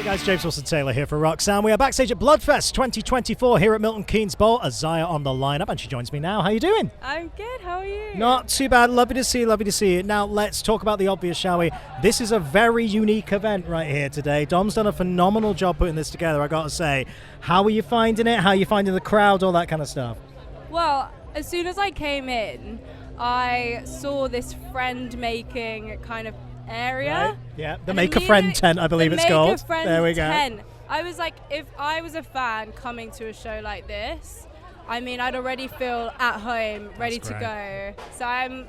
Hey guys, James Wilson-Taylor here for Roxanne. We are backstage at Bloodfest 2024 here at Milton Keynes Bowl. Aziya on the lineup, and she joins me now. How you doing? I'm good. How are you? Not too bad. Lovely to see you. Lovely to see you. Now let's talk about the obvious, shall we? This is a very unique event right here today. Dom's done a phenomenal job putting this together, I got to say. How are you finding it? How are you finding the crowd? All that kind of stuff. Well, as soon as I came in, I saw this friend-making kind of area. Right. Yeah, the Make a Friend tent, I believe it's called. There we go. Tent. I was like, if I was a fan coming to a show like this, I mean, I'd already feel at home, ready to go. So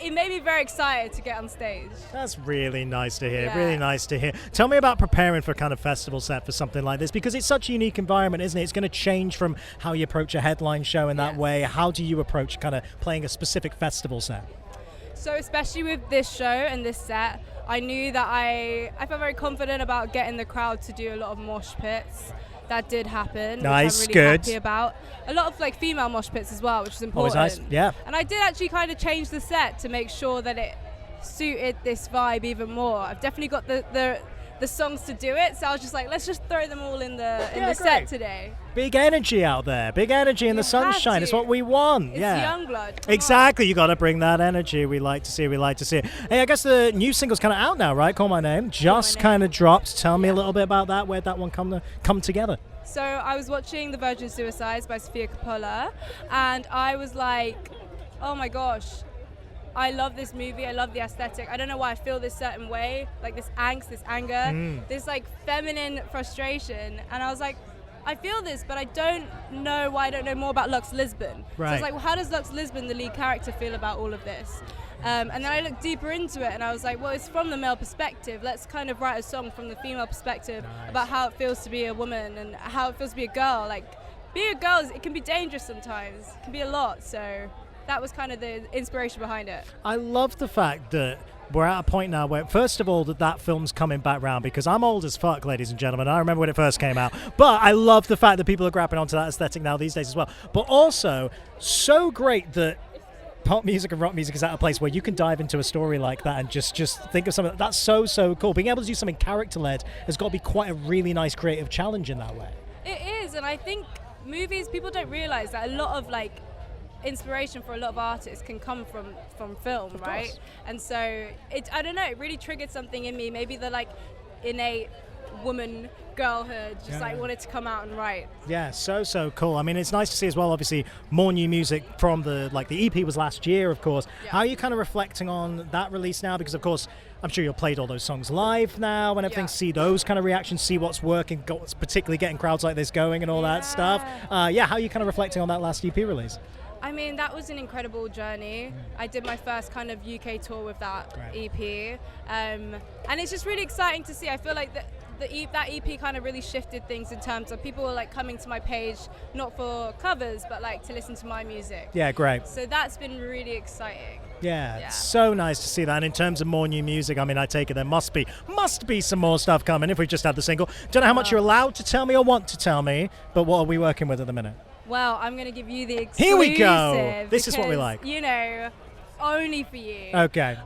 it made me very excited to get on stage. That's really nice to hear, Yeah. really nice to hear. Tell me about preparing for a kind of festival set for something like this, because it's such a unique environment, isn't it? It's going to change from how you approach a headline show in that way. How do you approach kind of playing a specific festival set? So especially with this show and this set, I knew that I felt very confident about getting the crowd to do a lot of mosh pits. That did happen, Nice, which I'm really good. happy about. A lot of like female mosh pits as well, which is important. Always nice, yeah. And I did actually kind of change the set to make sure that it suited this vibe even more. I've definitely got the songs to do it, so I was just like, let's just throw them all in the set today. Big energy out there, big energy in the sunshine. It's what we want. It's yeah, Yungblud. Exactly, you got to bring that energy. We like to see it. Hey, I guess the new single's kind of out now, right? Call My Name. Just kind of dropped. Tell me a little bit about that. Where'd that one come together? So I was watching The Virgin Suicides by Sofia Coppola, and I was like, oh my gosh, I love this movie, I love the aesthetic. I don't know why I feel this certain way, like this angst, this anger, this like feminine frustration. And I was like, I feel this, but I don't know why I don't know more about Lux Lisbon. Right. So I was like, well, how does Lux Lisbon, the lead character, feel about all of this? And then I looked deeper into it and I was like, well, it's from the male perspective. Let's kind of write a song from the female perspective about how it feels to be a woman and how it feels to be a girl. Like, being a girl, it can be dangerous sometimes. It can be a lot. So that was kind of the inspiration behind it. I love the fact that we're at a point now where, first of all, that film's coming back round, because I'm old as fuck, ladies and gentlemen. I remember when it first came out. But I love the fact that people are grappling onto that aesthetic now these days as well. But also, so great that pop music and rock music is at a place where you can dive into a story like that and just think of something that's so cool. Being able to do something character-led has got to be quite a really nice creative challenge in that way. It is, and I think movies, people don't realize that a lot of like inspiration for a lot of artists can come from film, right? And so I don't know, it really triggered something in me, maybe the like innate woman girlhood just wanted to come out and write. Yeah, so cool. I mean, it's nice to see as well, obviously, more new music from the EP was last year, of course. How are you kind of reflecting on that release now? Because of course I'm sure you've played all those songs live now and everything, see those kind of reactions, see what's working, what's particularly getting crowds like this going and all that stuff. How are you kind of reflecting on that last EP release? I mean, that was an incredible journey. I did my first kind of UK tour with that EP. And it's just really exciting to see. I feel like that EP kind of really shifted things in terms of people were like coming to my page, not for covers, but like to listen to my music. Yeah, great. So that's been really exciting. Yeah, it's so nice to see that. And in terms of more new music, I mean, I take it there must be some more stuff coming if we just had the single. Don't know how much you're allowed to tell me or want to tell me, but what are we working with at the minute? Well, I'm going to give you the exclusive. Here we go. This is what we like. You know, only for you. Okay.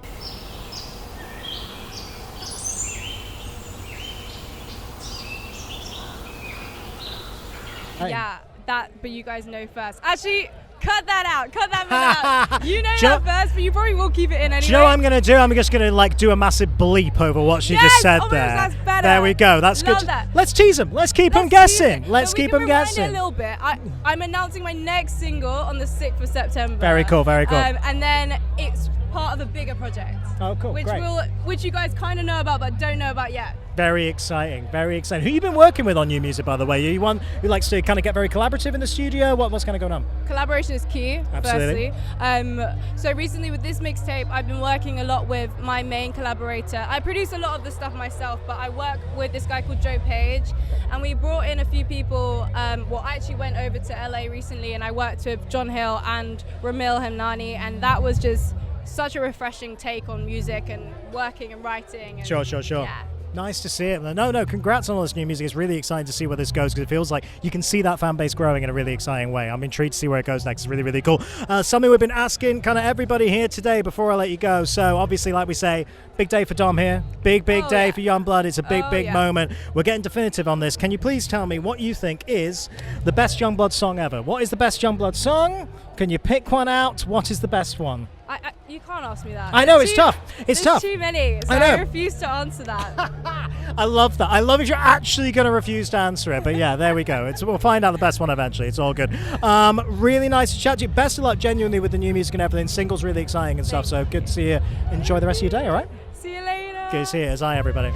Yeah, but you guys know first. Actually, cut that out. Cut that bit out. You know that first, but you probably will keep it in anyway. Do you know what I'm going to do? I'm just going to like do a massive bleep over what she just said there. That's better. There we go. That's Love good. That. Let's tease them. Let's keep them guessing. Let's keep them guessing. A little bit. I'm announcing my next single on the 6th of September. Very cool. Very cool. And then it's part of a bigger project. Oh, cool. Which you guys kind of know about but don't know about yet. Very exciting. Very exciting. Who you been working with on new music, by the way? Are you one who likes to kind of get very collaborative in the studio? What's kind of going on? Collaboration is key, Absolutely. Firstly. So recently with this mixtape, I've been working a lot with my main collaborator. I produce a lot of the stuff myself, but I work with this guy called Joe Page, and we brought in a few people. I actually went over to LA recently, and I worked with John Hill and Ramil Hemnani, and that was just such a refreshing take on music and working and writing. And Sure. Yeah. Nice to see it. No, congrats on all this new music. It's really exciting to see where this goes because it feels like you can see that fan base growing in a really exciting way. I'm intrigued to see where it goes next. It's really, really cool. Something we've been asking kind of everybody here today before I let you go. So obviously, like we say, big day for Dom here. Big day for Yungblud. It's a big moment. We're getting definitive on this. Can you please tell me what you think is the best Yungblud song ever? What is the best Yungblud song? Can you pick one out? What is the best one? You can't ask me that. I know, it's tough. It's tough. There's too many, so I refuse to answer that. I love that. I love if you're actually going to refuse to answer it. But yeah, there we go. We'll find out the best one eventually. It's all good. Really nice to chat to you. Best of luck genuinely with the new music and everything. Singles really exciting and stuff. So good to see you. Enjoy the rest of your day, all right? See you later. Good to see you. Aziya, everybody.